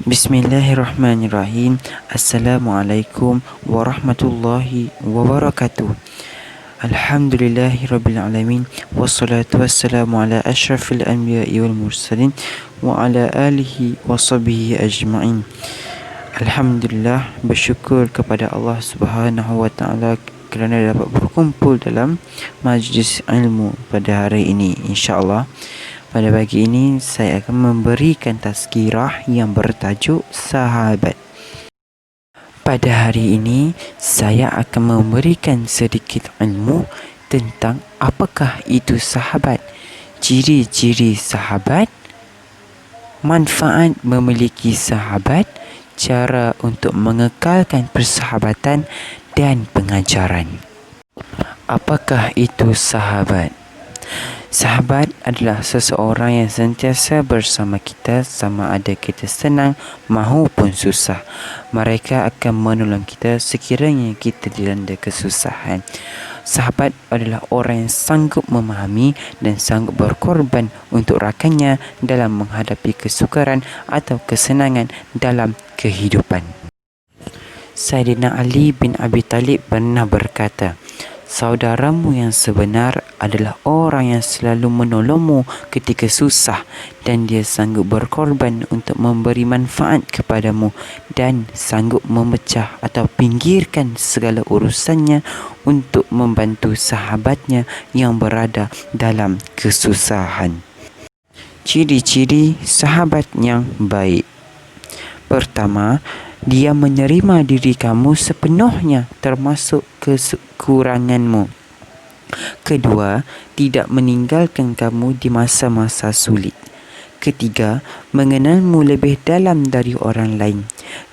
Bismillahirrahmanirrahim. Assalamualaikum warahmatullahi wabarakatuh. Alhamdulillahirrabbilalamin. Wassalatu wassalamu ala ashrafil anbiya'i wal mursalin wa ala alihi wa sahbihi ajma'in. Alhamdulillah, bersyukur kepada Allah Subhanahu wa taala kerana dapat berkumpul dalam majlis ilmu pada hari ini, insya-Allah. Pada pagi ini saya akan memberikan tazkirah yang bertajuk sahabat. Pada hari ini saya akan memberikan sedikit ilmu tentang apakah itu sahabat, ciri-ciri sahabat, manfaat memiliki sahabat, cara untuk mengekalkan persahabatan dan pengajaran. Apakah itu sahabat? Sahabat adalah seseorang yang sentiasa bersama kita sama ada kita senang maupun susah. Mereka akan menolong kita sekiranya kita dilanda kesusahan. Sahabat adalah orang yang sanggup memahami dan sanggup berkorban untuk rakannya dalam menghadapi kesukaran atau kesenangan dalam kehidupan. Sayyidina Ali bin Abi Talib pernah berkata, saudaramu yang sebenar adalah orang yang selalu menolongmu ketika susah dan dia sanggup berkorban untuk memberi manfaat kepadamu dan sanggup memecah atau pinggirkan segala urusannya untuk membantu sahabatnya yang berada dalam kesusahan. Ciri-ciri sahabat yang baik. Pertama, dia menerima diri kamu sepenuhnya termasuk kekuranganmu. Kedua, tidak meninggalkan kamu di masa-masa sulit. Ketiga, mengenalmu lebih dalam dari orang lain.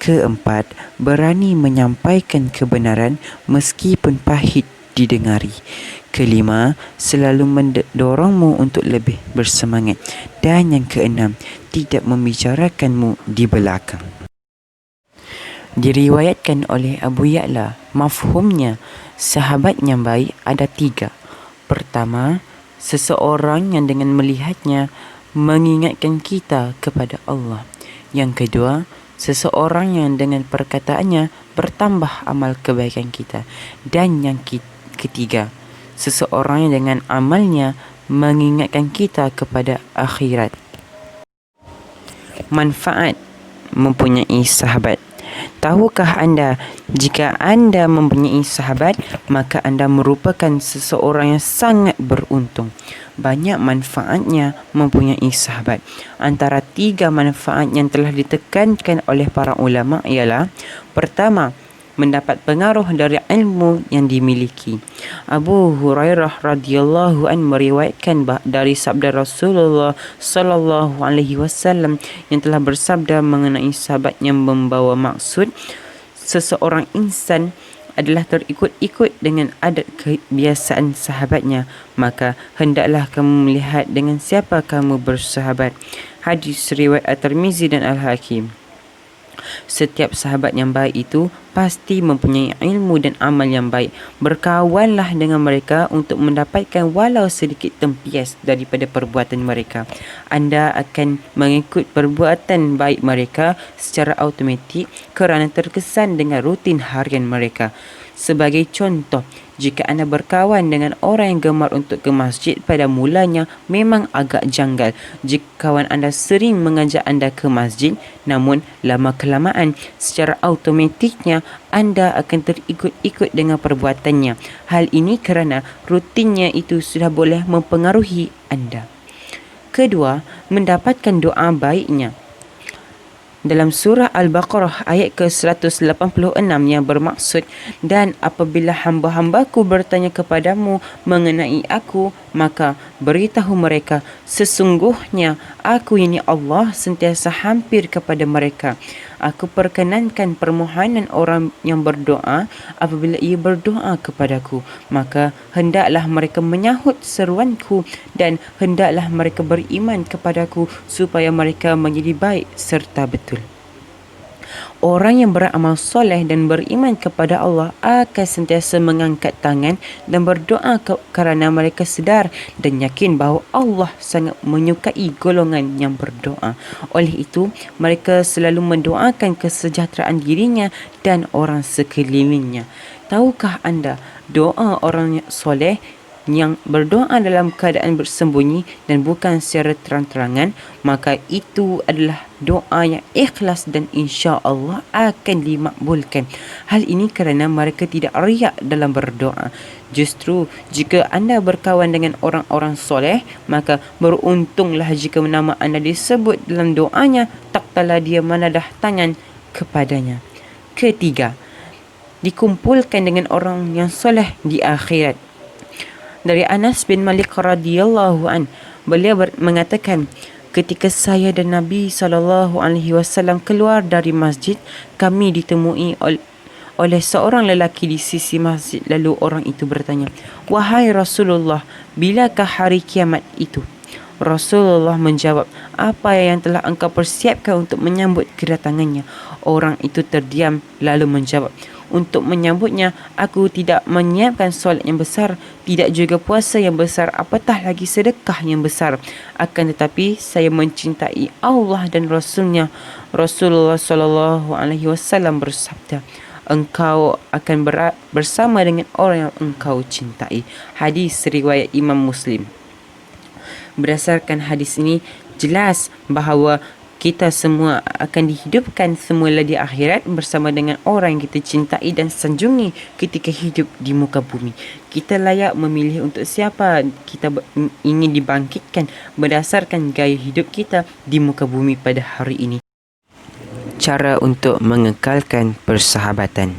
Keempat, berani menyampaikan kebenaran meskipun pahit didengari. Kelima, selalu mendorongmu untuk lebih bersemangat. Dan yang keenam, tidak membicarakanmu di belakang. Diriwayatkan oleh Abu Ya'la, mafhumnya sahabat yang baik ada 3. Pertama, seseorang yang dengan melihatnya mengingatkan kita kepada Allah. Yang kedua, seseorang yang dengan perkataannya bertambah amal kebaikan kita. Dan yang ketiga, seseorang yang dengan amalnya mengingatkan kita kepada akhirat. Manfaat mempunyai sahabat. Tahukah anda, jika anda mempunyai sahabat, maka anda merupakan seseorang yang sangat beruntung. Banyak manfaatnya mempunyai sahabat. Antara 3 manfaat yang telah ditekankan oleh para ulama ialah: pertama, mendapat pengaruh dari ilmu yang dimiliki. Abu Hurairah radhiyallahu anhu meriwayatkan dari sabda Rasulullah sallallahu alaihi wasallam yang telah bersabda mengenai sahabat yang membawa maksud, seseorang insan adalah terikut-ikut dengan adat kebiasaan sahabatnya, maka hendaklah kamu melihat dengan siapa kamu bersahabat. Hadis riwayat At-Tirmizi dan Al-Hakim. Setiap sahabat yang baik itu pasti mempunyai ilmu dan amal yang baik. Berkawanlah dengan mereka untuk mendapatkan walau sedikit tempias daripada perbuatan mereka. Anda akan mengikut perbuatan baik mereka secara automatik kerana terkesan dengan rutin harian mereka. Sebagai contoh, jika anda berkawan dengan orang yang gemar untuk ke masjid, pada mulanya memang agak janggal jika kawan anda sering mengajak anda ke masjid, namun lama-kelamaan secara automatiknya anda akan terikut-ikut dengan perbuatannya. Hal ini kerana rutinnya itu sudah boleh mempengaruhi anda. Kedua, mendapatkan doa baiknya. Dalam surah Al-Baqarah ayat ke-186 yang bermaksud, dan apabila hamba-hambaku bertanya kepadamu mengenai aku, maka beritahu mereka, sesungguhnya aku ini Allah sentiasa hampir kepada mereka. Aku perkenankan permohonan orang yang berdoa apabila ia berdoa kepadaku, maka hendaklah mereka menyahut seruanku dan hendaklah mereka beriman kepadaku supaya mereka menjadi baik serta betul. Orang yang beramal soleh dan beriman kepada Allah akan sentiasa mengangkat tangan dan berdoa kerana mereka sedar dan yakin bahawa Allah sangat menyukai golongan yang berdoa. Oleh itu, mereka selalu mendoakan kesejahteraan dirinya dan orang sekelilingnya. Tahukah anda, doa orang soleh yang berdoa dalam keadaan bersembunyi dan bukan secara terang-terangan, maka itu adalah doa yang ikhlas dan insya-Allah akan dimakbulkan. Hal ini kerana mereka tidak riak dalam berdoa. Justru jika anda berkawan dengan orang-orang soleh, maka beruntunglah jika nama anda disebut dalam doanya, tak kala dia menadah tangan kepadanya. Ketiga, dikumpulkan dengan orang yang soleh di akhirat. Dari Anas bin Malik radhiyallahu an, beliau mengatakan, ketika saya dan Nabi SAW keluar dari masjid, kami ditemui oleh seorang lelaki di sisi masjid. Lalu orang itu bertanya, "Wahai Rasulullah, bilakah hari kiamat itu?" Rasulullah menjawab, "Apa yang telah engkau persiapkan untuk menyambut kedatangannya?" Orang itu terdiam lalu menjawab, "Untuk menyambutnya, aku tidak menyiapkan solat yang besar, tidak juga puasa yang besar, apatah lagi sedekah yang besar. Akan tetapi saya mencintai Allah dan Rasulnya." Rasulullah SAW bersabda, "Engkau akan bersama dengan orang yang engkau cintai." Hadis riwayat Imam Muslim. Berdasarkan hadis ini, jelas bahawa kita semua akan dihidupkan semula di akhirat bersama dengan orang yang kita cintai dan sanjungi ketika hidup di muka bumi. Kita layak memilih untuk siapa kita ingin dibangkitkan berdasarkan gaya hidup kita di muka bumi pada hari ini. Cara untuk mengekalkan persahabatan.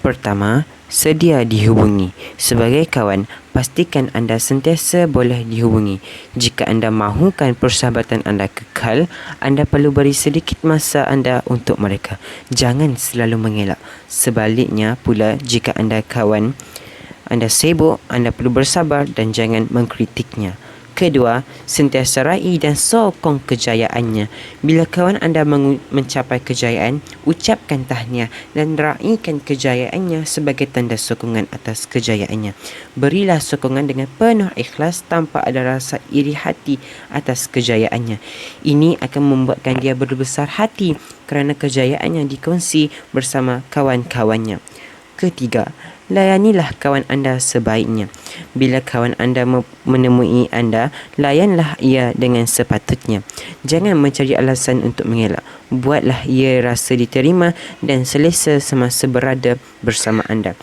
Pertama, sedia dihubungi. Sebagai kawan, pastikan anda sentiasa boleh dihubungi. Jika anda mahukan persahabatan anda kekal, anda perlu beri sedikit masa anda untuk mereka. Jangan selalu mengelak. Sebaliknya pula, jika anda kawan anda sibuk, anda perlu bersabar dan jangan mengkritiknya. Kedua, sentiasa raih dan sokong kejayaannya. Bila kawan anda mencapai kejayaan, ucapkan tahniah dan raihkan kejayaannya sebagai tanda sokongan atas kejayaannya. Berilah sokongan dengan penuh ikhlas tanpa ada rasa iri hati atas kejayaannya. Ini akan membuatkan dia berbesar hati kerana kejayaannya dikongsi bersama kawan-kawannya. Ketiga, layanilah kawan anda sebaiknya. Bila kawan anda menemui anda, layanlah ia dengan sepatutnya. Jangan mencari alasan untuk mengelak. Buatlah ia rasa diterima dan selesa semasa berada bersama anda.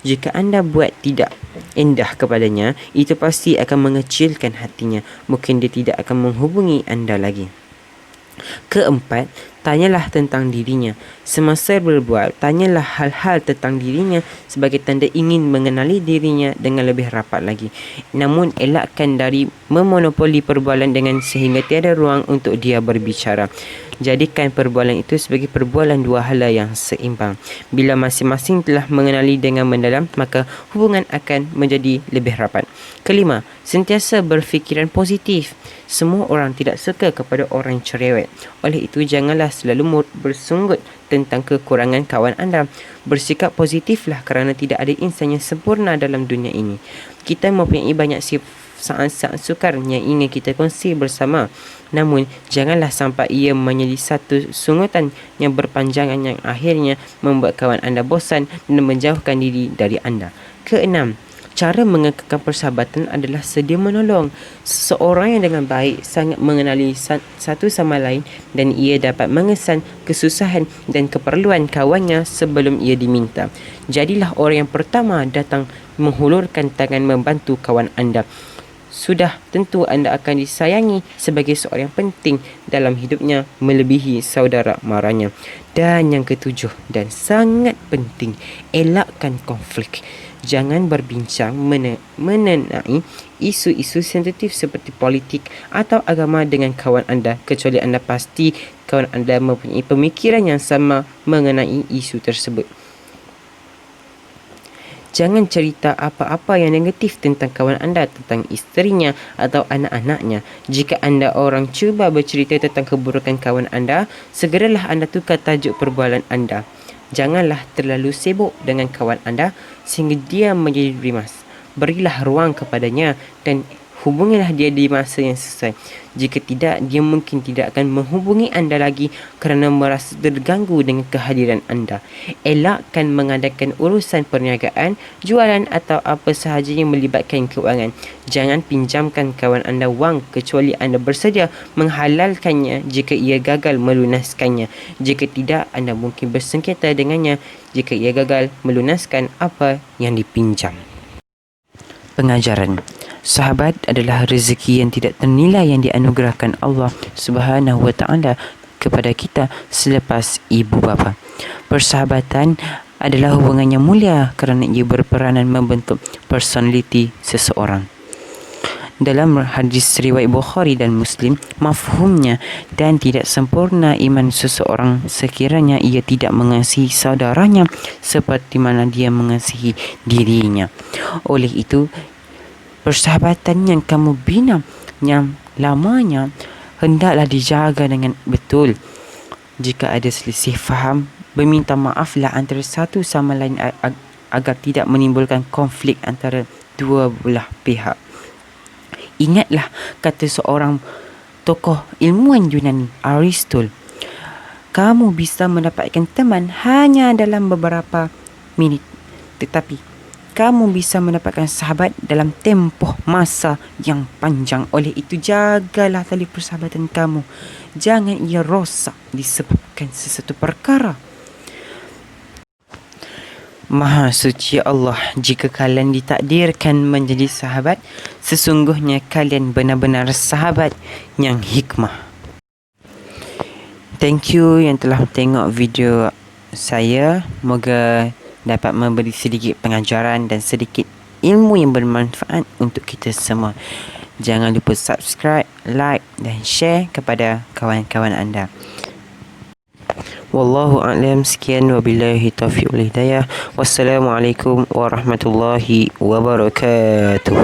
Jika anda buat tidak indah kepadanya, itu pasti akan mengecilkan hatinya. Mungkin dia tidak akan menghubungi anda lagi. Keempat, tanyalah tentang dirinya. Semasa berbual, tanyalah hal-hal tentang dirinya sebagai tanda ingin mengenali dirinya dengan lebih rapat lagi. Namun, elakkan dari memonopoli perbualan dengan sehingga tiada ruang untuk dia berbicara. Jadikan perbualan itu sebagai perbualan dua hala yang seimbang. Bila masing-masing telah mengenali dengan mendalam, maka hubungan akan menjadi lebih rapat. Kelima, sentiasa berfikiran positif. Semua orang tidak suka kepada orang yang cerewet. Oleh itu, janganlah selalu bersunggut tentang kekurangan kawan anda. Bersikap positiflah kerana tidak ada insan yang sempurna dalam dunia ini. Kita mempunyai banyak saat-saat sukar yang ingin kita kongsi bersama. Namun, janganlah sampai ia menjadi satu sungutan yang berpanjangan yang akhirnya membuat kawan anda bosan dan menjauhkan diri dari anda. Keenam, cara mengekalkan persahabatan adalah sedia menolong. Seseorang yang dengan baik sangat mengenali satu sama lain dan ia dapat mengesan kesusahan dan keperluan kawannya sebelum ia diminta. Jadilah orang yang pertama datang menghulurkan tangan membantu kawan anda. Sudah tentu anda akan disayangi sebagai seorang yang penting dalam hidupnya melebihi saudara maranya. Dan yang ketujuh dan sangat penting, elakkan konflik. Jangan berbincang mengenai isu-isu sensitif seperti politik atau agama dengan kawan anda kecuali anda pasti kawan anda mempunyai pemikiran yang sama mengenai isu tersebut. Jangan cerita apa-apa yang negatif tentang kawan anda, tentang isterinya atau anak-anaknya. Jika anda orang cuba bercerita tentang keburukan kawan anda, segeralah anda tukar tajuk perbualan anda. Janganlah terlalu sibuk dengan kawan anda sehingga dia menjadi rimas. Berilah ruang kepadanya dan hubungilah dia di masa yang sesuai. Jika tidak, dia mungkin tidak akan menghubungi anda lagi kerana merasa terganggu dengan kehadiran anda. Elakkan mengadakan urusan perniagaan, jualan atau apa sahaja yang melibatkan keuangan. Jangan pinjamkan kawan anda wang kecuali anda bersedia menghalalkannya jika ia gagal melunaskannya. Jika tidak, anda mungkin bersengketa dengannya jika ia gagal melunaskan apa yang dipinjam. Pengajaran. Sahabat adalah rezeki yang tidak ternilai yang dianugerahkan Allah Subhanahu wa taala kepada kita selepas ibu bapa. Persahabatan adalah hubungan yang mulia kerana ia berperanan membentuk personaliti seseorang. Dalam hadis riwayat Bukhari dan Muslim, mafhumnya dan tidak sempurna iman seseorang sekiranya ia tidak mengasihi saudaranya seperti mana dia mengasihi dirinya. Oleh itu, persahabatan yang kamu bina yang lamanya hendaklah dijaga dengan betul. Jika ada selisih faham, berminta maaflah antara satu sama lain agar tidak menimbulkan konflik antara dua belah pihak. Ingatlah kata seorang tokoh ilmuwan Yunani, Aristotle, kamu bisa mendapatkan teman hanya dalam beberapa minit, tetapi kamu bisa mendapatkan sahabat dalam tempoh masa yang panjang. Oleh itu, jagalah tali persahabatan kamu. Jangan ia rosak disebabkan sesuatu perkara. Maha suci Allah, jika kalian ditakdirkan menjadi sahabat, sesungguhnya kalian benar-benar sahabat yang hikmah. Thank you yang telah tengok video saya. Moga dapat memberi sedikit pengajaran dan sedikit ilmu yang bermanfaat untuk kita semua. Jangan lupa subscribe, like dan share kepada kawan-kawan anda. Wallahu a'lam. Sekian, wabillahi taufiq wal hidayah. Wassalamualaikum warahmatullahi wabarakatuh.